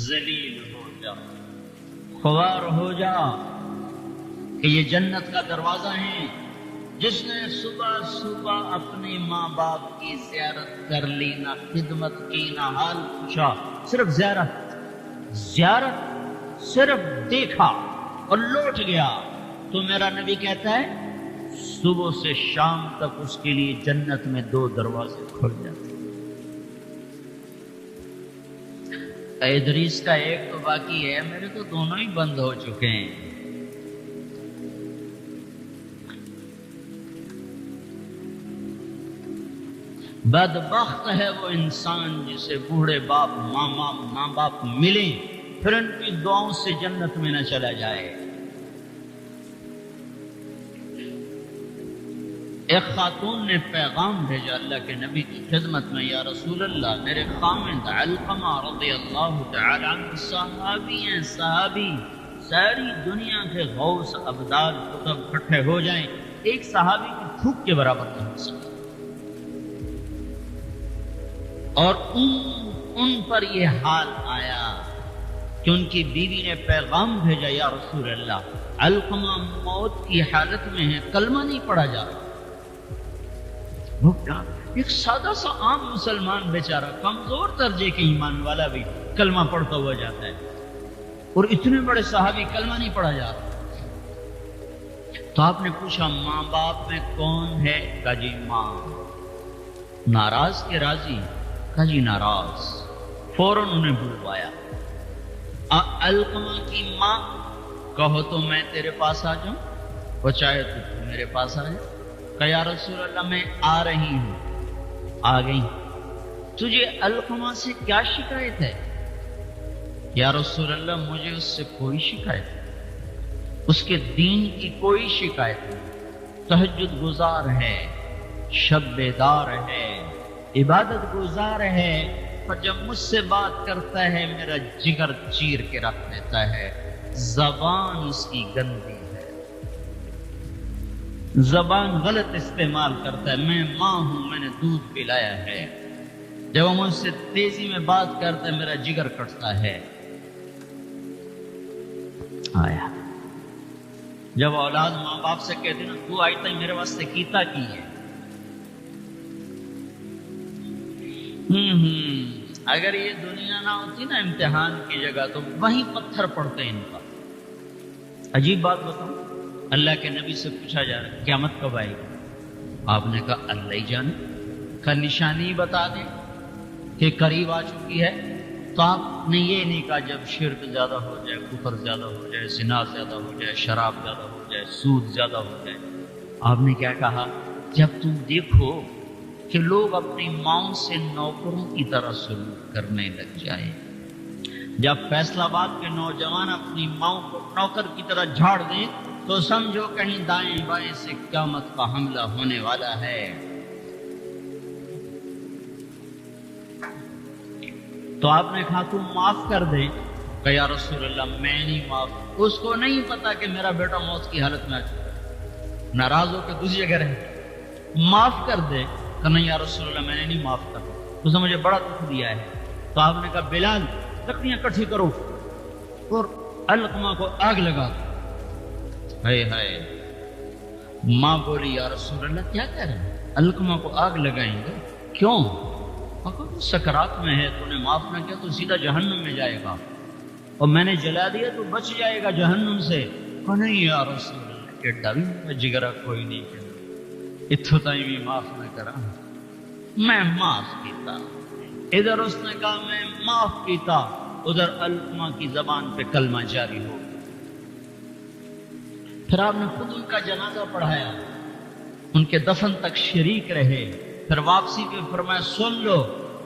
ذلیل ہو جا، خوار ہو جا کہ یہ جنت کا دروازہ ہے۔ جس نے صبح صبح اپنے ماں باپ کی زیارت کر لی، نہ خدمت کی نہ حال پوچھا، صرف زیارت صرف دیکھا اور لوٹ گیا، تو میرا نبی کہتا ہے صبح سے شام تک اس کے لیے جنت میں 2 دروازے کھل جاتے۔ ادریس کا ایک تو باقی ہے، میرے تو دونوں ہی بند ہو چکے ہیں۔ بدبخت ہے وہ انسان جسے بوڑھے باپ ماں باپ ملیں پھر ان کی دعاؤں سے جنت میں نہ چلا جائے۔ ایک خاتون نے پیغام بھیجا اللہ کے نبی کی خدمت میں، یا رسول اللہ، میرے خامند علقمہ رضی اللہ تعالی عنہ صحابی ہیں، صحابی، ساری دنیا کے غوث ابدال قطب اکٹھے ہو جائیں، ایک صحابی کی تھوک کے برابر نہیں ہو سکتا۔ اور ان پر یہ حال آیا کہ ان کی بیوی نے پیغام بھیجا، یا رسول اللہ، علقمہ موت کی حالت میں ہے، کلمہ نہیں پڑھا جا رہا۔ ایک سادہ سا عام مسلمان بیچارہ، کمزور درجے کے ایمان والا بھی کلمہ پڑھتا ہوا جاتا ہے، اور اتنے بڑے صحابی کلمہ نہیں پڑھا جا رہا۔ تو آپ نے پوچھا ماں باپ میں کون ہے؟ کہا جی ماں۔ ناراض کے راضی؟ کہا جی ناراض۔ فوراً انہیں بلوایا، علقمہ کی ماں، کہو تو میں تیرے پاس آ جاؤں، وہ چاہے تو میرے پاس آ جائے۔ کہا یا رسول اللہ میں آ رہی ہوں۔ آ گئی۔ تجھے علقمہ سے کیا شکایت ہے؟ یا رسول اللہ مجھے اس سے کوئی شکایت نہیں، اس کے دین کی کوئی شکایت نہیں، تہجد گزار ہے، شب بیدار ہے، عبادت گزار ہے، پر جب مجھ سے بات کرتا ہے میرا جگر چیر کے رکھ دیتا ہے، زبان اس کی گندی ہے، زبان غلط استعمال کرتا ہے۔ میں ماں ہوں، میں نے دودھ پلایا ہے، جب وہ مجھ سے تیزی میں بات کرتا ہے میرا جگر کٹتا ہے۔ آیا جب اولاد ماں باپ سے کہتے نا تو آئی تھی میرے واسطے کیتا کی ہے، اگر یہ دنیا نہ ہوتی نا امتحان کی جگہ تو وہیں پتھر پڑتے ان کا۔ عجیب بات بتاؤں، اللہ کے نبی سے پوچھا جا رہا ہے قیامت کب آئے گی؟ آپ نے کہا اللہ ہی جانے، کا نشانی بتا دیں کہ قریب آ چکی ہے۔ تو آپ نے یہ نہیں کہا جب شرک زیادہ ہو جائے، کفر زیادہ ہو جائے، زنا زیادہ ہو جائے، شراب زیادہ ہو جائے، سود زیادہ ہو جائے۔ آپ نے کیا کہا؟ جب تم دیکھو کہ لوگ اپنی ماؤں سے نوکروں کی طرح سلوک کرنے لگ جائے، جب فیصل آباد کے نوجوان اپنی ماؤں کو نوکر کی طرح جھاڑ دیں تو سمجھو کہیں دائیں بائیں سے قیامت کا حملہ ہونے والا ہے۔ تو آپ نے کہا تم معاف کر دے۔ کہ یا رسول اللہ میں نہیں معاف، اس کو نہیں پتا کہ میرا بیٹا موت کی حالت میں آ چکا ہے، ناراض ہو کے دوسری جگہ رہے، معاف کر دے۔ کہ نہیں یا رسول اللہ میں نے نہیں معاف کرنا، اس نے مجھے بڑا دکھ دیا ہے۔ تو آپ نے کہا بلال لکڑیاں اکٹھی کرو اور علقمہ کو آگ لگا دو۔ ہائے ہائے، ماں بولی یا رسول اللہ کیا کہہ رہے ہیں، علقمہ کو آگ لگائیں گے؟ کیوں؟ اگر سکرات میں ہے تو نے معاف نہ کیا تو سیدھا جہنم میں جائے گا، اور میں نے جلا دیا تو بچ جائے گا جہنم سے۔ کہ نہیں یا رسول اللہ کہ ڈر جگرا کوئی نہیں کہ اتھو تائیں بھی معاف نہ کرا، میں معاف کیتا۔ ادھر اس نے کہا میں معاف کیتا، ادھر علقمہ کی زبان پہ کلمہ جاری ہو۔ پھر آپ نے خود ان کا جنازہ پڑھایا، ان کے دفن تک شریک رہے، پھر واپسی پہ فرمایا سن لو،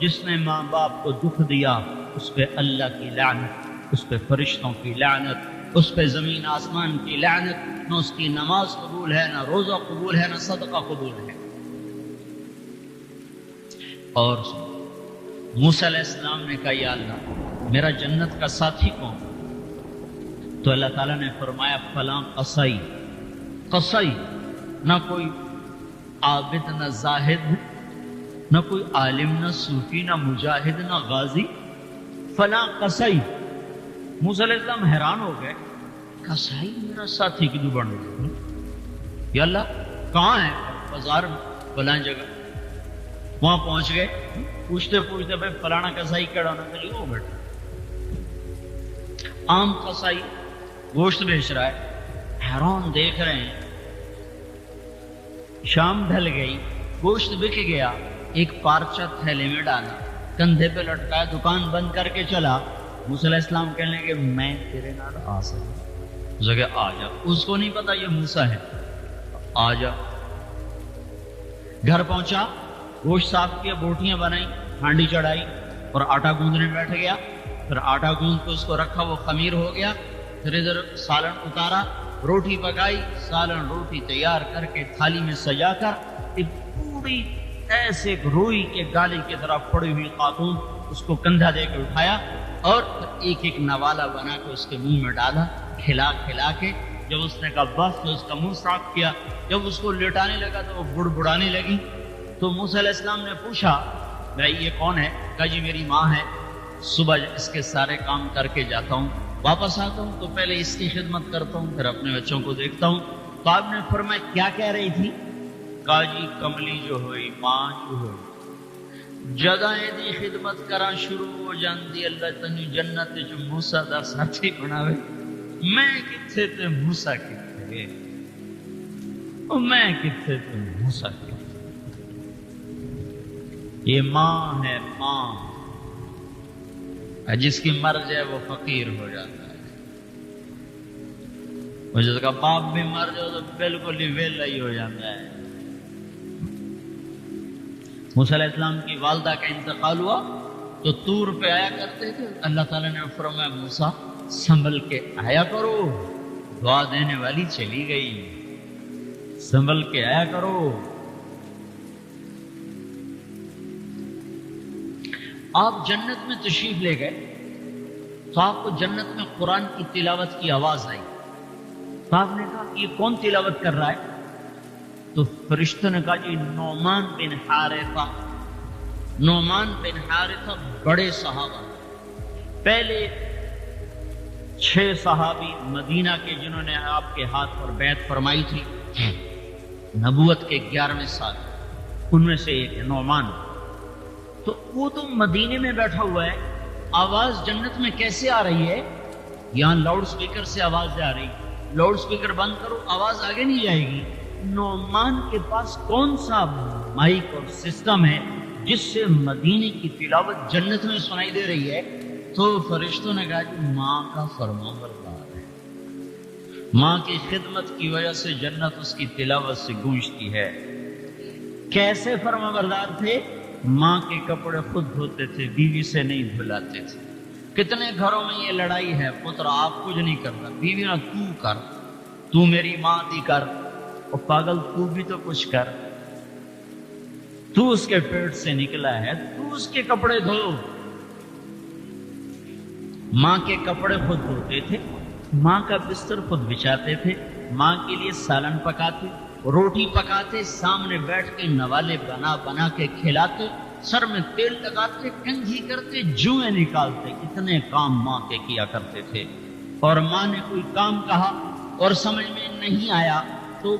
جس نے ماں باپ کو دکھ دیا اس پہ اللہ کی لعنت، اس پہ فرشتوں کی لعنت، اس پہ زمین آسمان کی لعنت، نہ اس کی نماز قبول ہے، نہ روزہ قبول ہے، نہ صدقہ قبول ہے۔ اور موسیٰ علیہ السلام نے کہا یا اللہ میرا جنت کا ساتھی کون؟ تو اللہ تعالیٰ نے فرمایا فلاں قصی، قصی، نہ کوئی عابد نہ زاہد، نہ کوئی عالم نہ صوفی نہ مجاہد نہ غازی، فلاں قصی موسیٰ علیہ السلام حیران ہو گئے، کسائی میرا ساتھی کدو بن گیا، یا اللہ کہاں ہے؟ بازار میں فلاں جگہ، وہاں پہنچ گئے، پوچھتے پوچھتے بھائی فلانا کسائی کڑا ہونا چاہیے، وہ بیٹھا عام کسائی گوشت بیچ رہا ہے، حیران دیکھ رہے ہیں۔ شام ڈھل گئی، گوشت بک گیا، ایک پارچہ تھیلے میں ڈالا، کندھے پہ لٹکایا، دکان بند کر کے چلا۔ موسیٰ علیہ السلام کہنے لگے میں تیرے نال آ سکتا، اس نے کہا آ جا۔ اس کو نہیں پتا یہ موسیٰ ہے، آ جا۔ گھر پہنچا، گوشت صاف کیا، بوٹیاں بنائی، ہانڈی چڑھائی اور آٹا گوندنے بیٹھ گیا۔ پھر آٹا گوند کے اس کو رکھا، وہ خمیر ہو گیا۔ پھر ادھر سالن اتارا، روٹی پکائی، سالن روٹی تیار کر کے تھالی میں سجا کر ایک پوری ایسے روئی کے گالی کی طرح پڑی ہوئی خاتون اس کو کندھا دے کے اٹھایا اور ایک ایک نوالا بنا کے اس کے منہ میں ڈالا، کھلا کھلا کے۔ جب اس نے کہا بس تو اس کا منہ صاف کیا۔ جب اس کو لٹانے لگا تو وہ بڑبڑانے لگی۔ تو موسیٰ علیہ السلام نے پوچھا بھائی یہ کون ہے؟ کہا جی میری ماں ہے، صبح اس کے سارے کام کر کے جاتا ہوں، واپس آتا ہوں تو پہلے اس کی خدمت کرتا ہوں، پھر اپنے بچوں کو دیکھتا ہوں۔ تو آپ نے فرمایا کیا کہہ رہی تھی؟ کہا جی کملی جو ہوئی، ماں جو ہوئی، جگہ دی خدمت کرا شروع ہو جاندی، اللہ تنو جنت جو موسیٰ دا ساتھی بناوے۔ میں کتھے تے موسیٰ کتھے، میں کتھے تے موسیٰ کتھے۔ یہ ماں ہے، ماں جس کی مر جائے وہ فقیر ہو جاتا ہے، اور جس کا باپ بھی مر جائے تو بالکل ہی ویلا ہی ہو جاتا ہے۔ موسیٰ علیہ السلام کی والدہ کا انتقال ہوا تو طور پہ آیا کرتے تھے، اللہ تعالیٰ نے فرمایا موسیٰ سنبھل کے آیا کرو، دعا دینے والی چلی گئی، سنبھل کے آیا کرو۔ آپ جنت میں تشریف لے گئے تو آپ کو جنت میں قرآن کی تلاوت کی آواز آئی، تو آپ نے کہا یہ کون تلاوت کر رہا ہے؟ تو فرشتوں نے کہا جی نعمان بن حارثہ۔ نعمان بن حارثہ بڑے صحابہ، پہلے 6 صحابی مدینہ کے جنہوں نے آپ کے ہاتھ پر بیعت فرمائی تھی نبوت کے 11ویں سال، ان میں سے ایک ہے نعمان۔ تو وہ تو مدینے میں بیٹھا ہوا ہے، آواز جنت میں کیسے آ رہی ہے؟ یہاں لاؤڈ سپیکر سے آواز جا رہی، لاؤڈ سپیکر بند کرو آواز آگے نہیں جائے گی۔ نعمان کے پاس کون سا مائک اور سسٹم ہے جس سے مدینے کی تلاوت جنت میں سنائی دے رہی ہے؟ تو فرشتوں نے کہا کہ ماں کا فرما بردار ہے، ماں کی خدمت کی وجہ سے جنت اس کی تلاوت سے گونجتی ہے۔ کیسے فرما بردار تھے؟ ماں کے کپڑے خود دھوتے تھے، بیوی سے نہیں دھلاتے تھے۔ کتنے گھروں میں یہ لڑائی ہے، پتر آپ کچھ نہیں کرتا، بیوی نہ تو کر، تو میری ماں دی کر، اور پاگل تو بھی تو کچھ کر، تو اس کے پیٹ سے نکلا ہے، تو اس کے کپڑے دھو۔ ماں کے کپڑے خود دھوتے تھے، ماں کا بستر خود بچھاتے تھے، ماں کے لیے سالن پکاتے، روٹی پکاتے، سامنے بیٹھ کے نوالے بنا بنا کے کھلاتے، سر میں تیل لگاتے، کنگھی کرتے، جوئیں نکالتے، اتنے کام ماں کے کیا کرتے تھے۔ اور ماں نے کوئی کام کہا اور سمجھ میں نہیں آیا تو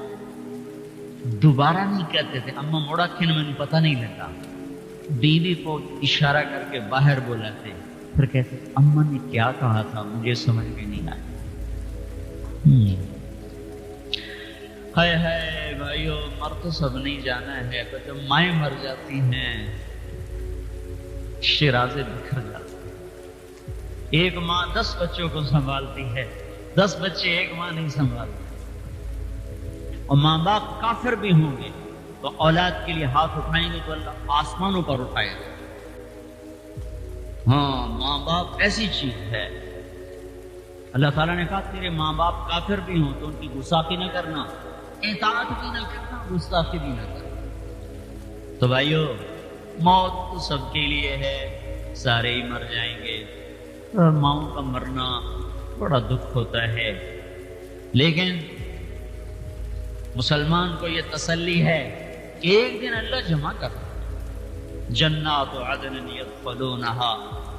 دوبارہ نہیں کہتے تھے، اماں موڑا کھن میں پتہ نہیں لگا، بیوی کو اشارہ کر کے باہر بلاتے، پھر کہتے اماں نے کیا کہا تھا مجھے سمجھ میں نہیں آیا۔ ہائے ہائے بھائیو، مر تو سب نہیں جانا ہے، پر جب مائیں مر جاتی ہیں شیرازے بکھر جاتے ہیں۔ ایک ماں 10 بچوں کو سنبھالتی ہے، 10 بچے ایک ماں نہیں سنبھالتے، اور ماں باپ کافر بھی ہوں گے تو اولاد کے لیے ہاتھ اٹھائیں گے تو اللہ آسمانوں پر اٹھائے گا۔ ہاں، ماں باپ ایسی چیز ہے، اللہ تعالیٰ نے کہا تیرے ماں باپ کافر بھی ہوں تو ان کی گستاخی نہ کرنا، اطاعت بھی نہ کرنا، گستاخی بھی نہ کرنا۔ تو بھائیو، موت تو سب کے لیے ہے، سارے ہی مر جائیں گے، اور ماؤں کا مرنا بڑا دکھ ہوتا ہے، لیکن مسلمان کو یہ تسلی ہے کہ ایک دن اللہ جمع کرتا ہے۔ جنات عدن يدخلونها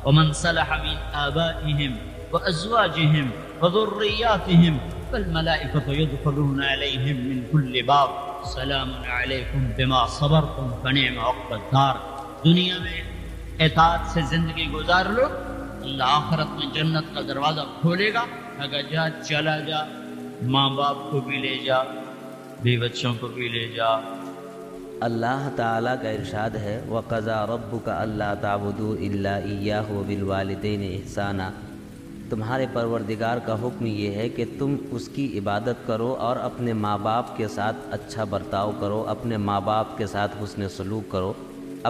ومن صلح من آبائهم وأزواجهم وذرياتهم والملائكة يدخلون عليهم من كل باب سلام علیکم بما صبرتم فنعم عقبى الدار۔ دنیا میں اطاعت سے زندگی گزار لو، اللہ آخرت میں جنت کا دروازہ کھولے گا۔ اگر جا چلا جا، ماں باپ کو بھی لے جا، بیوی بچوں کو بھی لے جا۔ اللہ تعالیٰ کا ارشاد ہے وَقَضَىٰ رَبُّكَ أَلَّا تَعْبُدُوا إِلَّا إِيَّاهُ وَبِالْوَالِدَيْنِ إِحْسَانًا۔ تمہارے پروردگار کا حکم یہ ہے کہ تم اس کی عبادت کرو اور اپنے ماں باپ کے ساتھ اچھا برتاؤ کرو، اپنے ماں باپ کے ساتھ حسن سلوک کرو،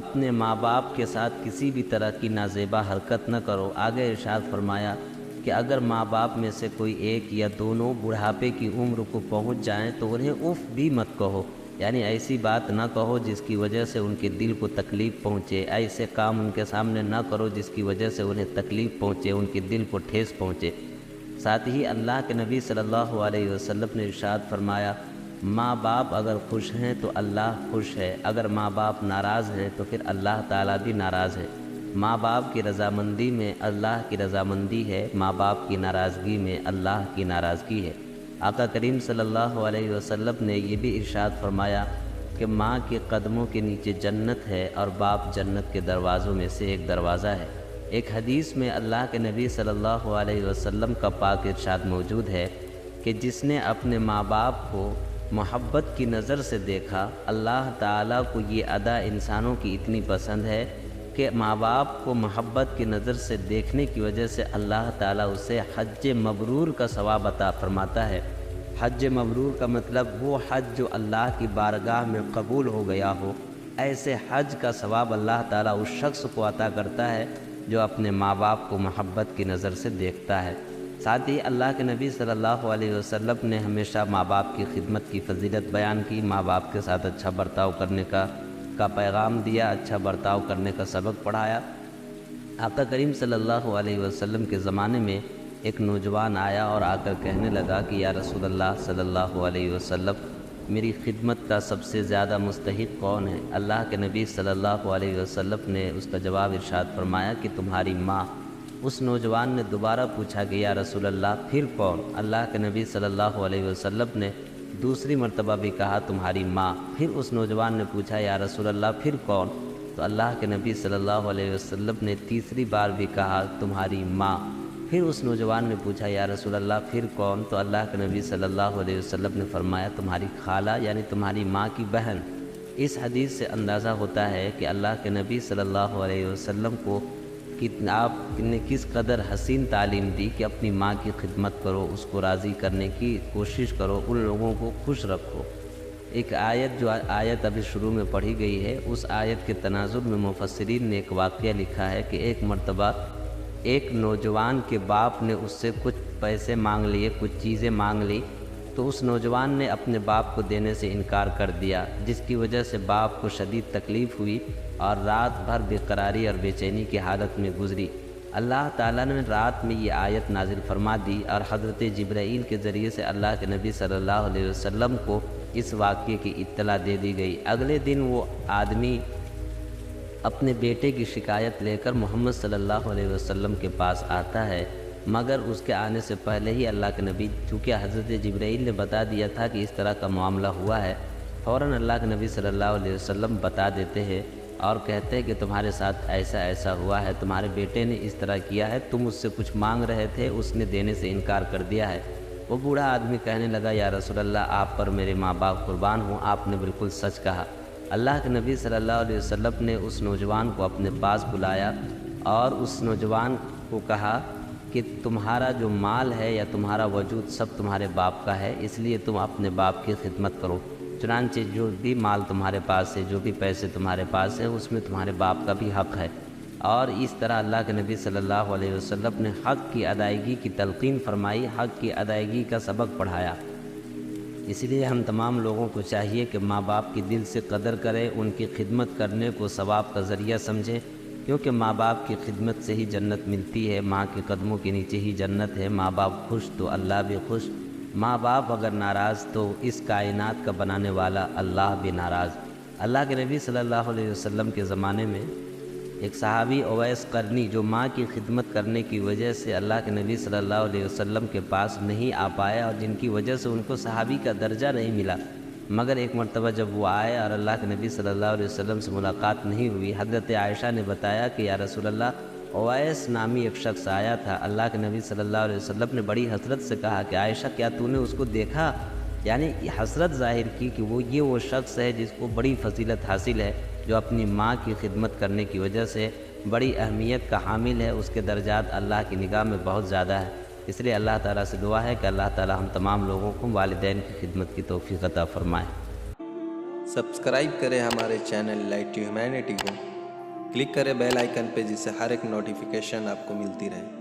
اپنے ماں باپ کے ساتھ کسی بھی طرح کی نازیبا حرکت نہ کرو۔ آگے ارشاد فرمایا کہ اگر ماں باپ میں سے کوئی ایک یا دونوں بڑھاپے کی عمر کو پہنچ جائیں تو انہیں اف بھی مت کہو، یعنی ایسی بات نہ کہو جس کی وجہ سے ان کے دل کو تکلیف پہنچے، ایسے کام ان کے سامنے نہ کرو جس کی وجہ سے انہیں تکلیف پہنچے، ان کے دل کو ٹھیس پہنچے۔ ساتھ ہی اللہ کے نبی صلی اللہ علیہ وسلم نے ارشاد فرمایا ماں باپ اگر خوش ہیں تو اللہ خوش ہے، اگر ماں باپ ناراض ہیں تو پھر اللہ تعالیٰ بھی ناراض ہے۔ ماں باپ کی رضامندی میں اللہ کی رضامندی ہے، ماں باپ کی ناراضگی میں اللہ کی ناراضگی ہے۔ آقا کریم صلی اللہ علیہ وسلم نے یہ بھی ارشاد فرمایا کہ ماں کے قدموں کے نیچے جنت ہے اور باپ جنت کے دروازوں میں سے ایک دروازہ ہے۔ ایک حدیث میں اللہ کے نبی صلی اللہ علیہ وسلم کا پاک ارشاد موجود ہے کہ جس نے اپنے ماں باپ کو محبت کی نظر سے دیکھا، اللہ تعالیٰ کو یہ ادا انسانوں کی اتنی پسند ہے کہ ماں باپ کو محبت کی نظر سے دیکھنے کی وجہ سے اللہ تعالیٰ اسے حج مبرور کا ثواب عطا فرماتا ہے۔ حج مبرور کا مطلب وہ حج جو اللہ کی بارگاہ میں قبول ہو گیا ہو، ایسے حج کا ثواب اللہ تعالیٰ اس شخص کو عطا کرتا ہے جو اپنے ماں باپ کو محبت کی نظر سے دیکھتا ہے۔ ساتھ ہی اللہ کے نبی صلی اللہ علیہ وسلم نے ہمیشہ ماں باپ کی خدمت کی فضیلت بیان کی، ماں باپ کے ساتھ اچھا برتاؤ کرنے کا پیغام دیا، اچھا برتاؤ کرنے کا سبق پڑھایا۔ آقا کریم صلی اللہ علیہ وسلم کے زمانے میں ایک نوجوان آیا اور آ کر کہنے لگا کہ یا رسول اللہ صلی اللہ علیہ وسلم میری خدمت کا سب سے زیادہ مستحق کون ہے؟ اللہ کے نبی صلی اللہ علیہ وسلم نے اس کا جواب ارشاد فرمایا کہ تمہاری ماں۔ اس نوجوان نے دوبارہ پوچھا کہ یا رسول اللہ پھر کون؟ اللہ کے نبی صلی اللہ علیہ وسلم نے دوسری مرتبہ بھی کہا تمہاری ماں۔ پھر اس نوجوان نے پوچھا یا رسول اللہ پھر کون؟ تو اللہ کے نبی صلی اللہ علیہ وسلم نے تیسری بار بھی کہا تمہاری ماں۔ پھر اس نوجوان نے پوچھا یا رسول اللہ پھر کون؟ تو اللہ کے نبی صلی اللہ علیہ وسلم نے فرمایا تمہاری خالہ، یعنی تمہاری ماں کی بہن۔ اس حدیث سے اندازہ ہوتا ہے کہ اللہ کے نبی صلی اللہ علیہ وسلم کو آپ نے کس قدر حسین تعلیم دی کہ اپنی ماں کی خدمت کرو، اس کو راضی کرنے کی کوشش کرو، ان لوگوں کو خوش رکھو۔ ایک آیت جو آیت ابھی شروع میں پڑھی گئی ہے، اس آیت کے تناظر میں مفسرین نے ایک واقعہ لکھا ہے کہ ایک مرتبہ ایک نوجوان کے باپ نے اس سے کچھ پیسے مانگ لیے، کچھ چیزیں مانگ لی، تو اس نوجوان نے اپنے باپ کو دینے سے انکار کر دیا، جس کی وجہ سے باپ کو شدید تکلیف ہوئی اور رات بھر بے قراری اور بے چینی کی حالت میں گزری۔ اللہ تعالیٰ نے رات میں یہ آیت نازل فرما دی اور حضرت جبرائیل کے ذریعے سے اللہ کے نبی صلی اللہ علیہ وسلم کو اس واقعے کی اطلاع دے دی گئی۔ اگلے دن وہ آدمی اپنے بیٹے کی شکایت لے کر محمد صلی اللہ علیہ وسلم کے پاس آتا ہے، مگر اس کے آنے سے پہلے ہی اللہ کے نبی، چونکہ حضرت جبرائیل نے بتا دیا تھا کہ اس طرح کا معاملہ ہوا ہے، فوراً اللہ کے نبی صلی اللہ علیہ وسلم بتا دیتے ہیں اور کہتے ہیں کہ تمہارے ساتھ ایسا ایسا ہوا ہے، تمہارے بیٹے نے اس طرح کیا ہے، تم اس سے کچھ مانگ رہے تھے، اس نے دینے سے انکار کر دیا ہے۔ وہ بوڑھا آدمی کہنے لگا یا رسول اللہ آپ پر میرے ماں باپ قربان ہوں، آپ نے بالکل سچ کہا۔ اللہ کے نبی صلی اللہ علیہ وسلم نے اس نوجوان کو اپنے پاس بلایا اور اس نوجوان کو کہا کہ تمہارا جو مال ہے یا تمہارا وجود سب تمہارے باپ کا ہے، اس لیے تم اپنے باپ کی خدمت کرو، چنانچہ جو بھی مال تمہارے پاس ہے، جو بھی پیسے تمہارے پاس ہیں، اس میں تمہارے باپ کا بھی حق ہے۔ اور اس طرح اللہ کے نبی صلی اللہ علیہ وسلم نے حق کی ادائیگی کی تلقین فرمائی، حق کی ادائیگی کا سبق پڑھایا۔ اس لیے ہم تمام لوگوں کو چاہیے کہ ماں باپ کی دل سے قدر کریں، ان کی خدمت کرنے کو ثواب کا ذریعہ سمجھیں، کیونکہ ماں باپ کی خدمت سے ہی جنت ملتی ہے، ماں کے قدموں کے نیچے ہی جنت ہے۔ ماں باپ خوش تو اللہ بھی خوش، ماں باپ اگر ناراض تو اس کائنات کا بنانے والا اللہ بھی ناراض۔ اللہ کے نبی صلی اللہ علیہ وسلم کے زمانے میں ایک صحابی اویس قرنی جو ماں کی خدمت کرنے کی وجہ سے اللہ کے نبی صلی اللہ علیہ وسلم کے پاس نہیں آ پایا اور جن کی وجہ سے ان کو صحابی کا درجہ نہیں ملا، مگر ایک مرتبہ جب وہ آئے اور اللہ کے نبی صلی اللہ علیہ وسلم سے ملاقات نہیں ہوئی، حضرت عائشہ نے بتایا کہ یا رسول اللہ، اویس نامی ایک شخص آیا تھا، اللہ کے نبی صلی اللہ علیہ وسلم نے بڑی حسرت سے کہا کہ عائشہ کیا تو نے اس کو دیکھا؟ یعنی حسرت ظاہر کی کہ وہ شخص ہے جس کو بڑی فضیلت حاصل ہے، جو اپنی ماں کی خدمت کرنے کی وجہ سے بڑی اہمیت کا حامل ہے، اس کے درجات اللہ کی نگاہ میں بہت زیادہ ہے۔ اس لیے اللہ تعالیٰ سے دعا ہے کہ اللہ تعالیٰ ہم تمام لوگوں کو والدین کی خدمت کی توفیق عطا فرمائے۔ سبسکرائب کریں ہمارے چینل لائٹ ٹو ہیومینٹی کو، کلک کریں بیل آئیکن پہ جس سے ہر ایک نوٹیفیکیشن آپ کو ملتی رہے۔